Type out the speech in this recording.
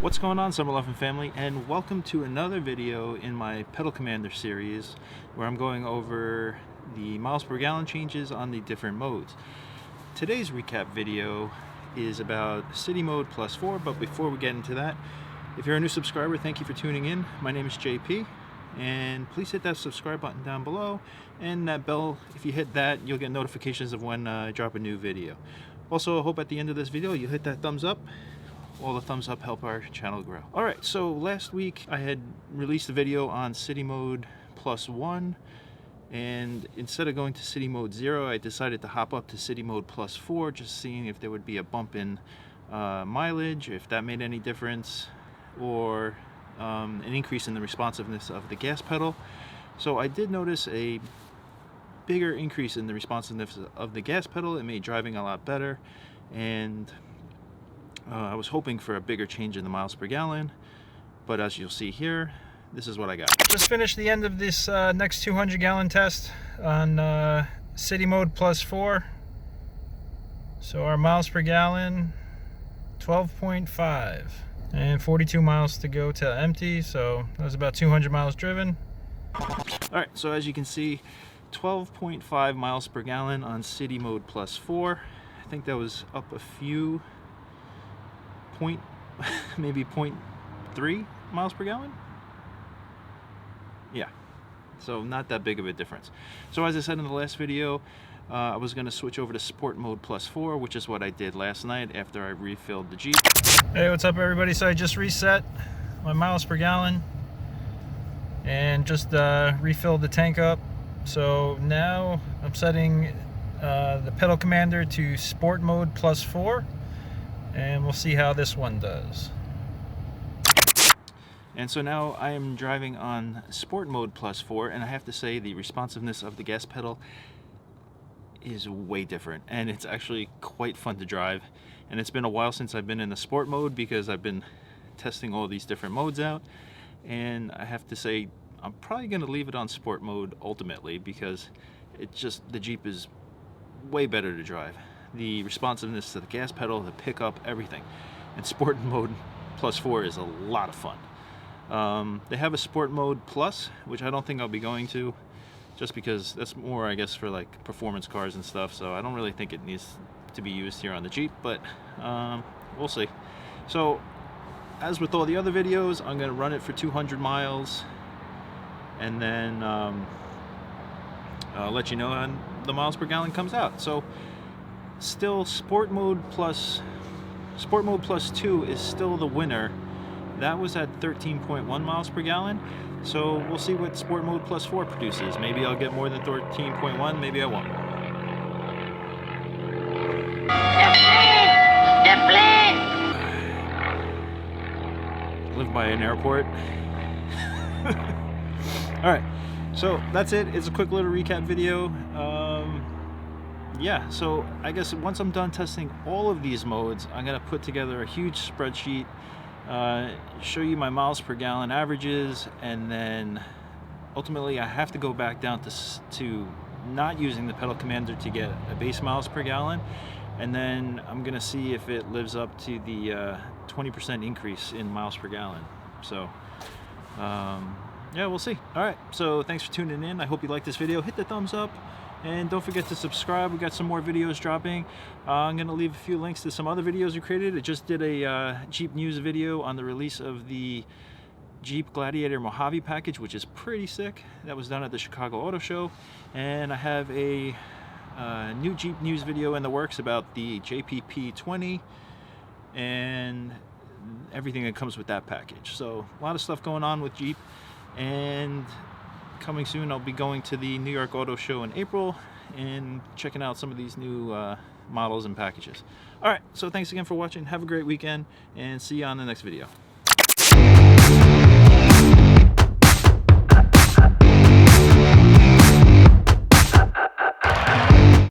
What's going on, Summer Loving family, and welcome to another video in my Pedal Commander series where I'm going over the miles per gallon changes on the different modes. Today's recap video is about City Mode +4, but before we get into that, if you're a new subscriber, thank you for tuning in. My name is JP, and please hit that subscribe button down below and that bell. If you hit that, you'll get notifications of when I drop a new video. Also, I hope at the end of this video you hit that thumbs up. All the thumbs up help our channel grow. Alright, so last week I had released a video on City Mode +1, and instead of going to City Mode 0, I decided to hop up to City Mode +4, just seeing if there would be a bump in mileage, if that made any difference, or an increase in the responsiveness of the gas pedal. So I did notice a bigger increase in the responsiveness of the gas pedal. It made driving a lot better, and I was hoping for a bigger change in the miles per gallon, but as you'll see here, this is what I got. Just finished the end of this next 200 gallon test on City Mode +4. So our miles per gallon, 12.5, and 42 miles to go to empty, so that was about 200 miles driven. Alright, so as you can see, 12.5 miles per gallon on City Mode +4. I think that was up a few maybe 0.3 miles per gallon. Yeah, so not that big of a difference. So as I said in the last video, I was going to switch over to Sport Mode +4, which is what I did last night after I refilled the Jeep. Hey, what's up everybody? So I just reset my miles per gallon and just refilled the tank up. So now I'm setting the Pedal Commander to Sport Mode +4, and we'll see how this one does. And so now I am driving on Sport Mode +4, and I have to say the responsiveness of the gas pedal is way different, and it's actually quite fun to drive. And it's been a while since I've been in the sport mode because I've been testing all these different modes out, and I have to say I'm probably going to leave it on sport mode ultimately because the Jeep is way better to drive. The responsiveness to the gas pedal, the pickup, everything. And Sport Mode +4 is a lot of fun. They have a Sport Mode Plus, which I don't think I'll be going to, just because that's more, I guess, for like performance cars and stuff, so I don't really think it needs to be used here on the Jeep, but we'll see. So, as with all the other videos, I'm going to run it for 200 miles, and then I'll let you know when the miles per gallon comes out. So, still Sport Mode +2 is still the winner. That was at 13.1 miles per gallon. So we'll see what Sport Mode +4 produces. Maybe I'll get more than 13.1, maybe I won't. I live by an airport. Alright, so that's it. It's a quick little recap video. Yeah, so I guess once I'm done testing all of these modes, I'm going to put together a huge spreadsheet, show you my miles per gallon averages, and then ultimately I have to go back down to not using the Pedal Commander to get a base miles per gallon, and then I'm going to see if it lives up to the 20% increase in miles per gallon. So yeah, we'll see. Alright, so thanks for tuning in. I hope you liked this video. Hit the thumbs up. And don't forget to subscribe. We got some more videos dropping. I'm going to leave a few links to some other videos we created. I just did a Jeep news video on the release of the Jeep Gladiator Mojave package, which is pretty sick. That was done at the Chicago Auto Show. And I have a new Jeep news video in the works about the JPP20 and everything that comes with that package. So a lot of stuff going on with Jeep. And coming soon, I'll be going to the New York Auto Show in April and checking out some of these new models and packages. Alright, so thanks again for watching. Have a great weekend, and see you on the next video.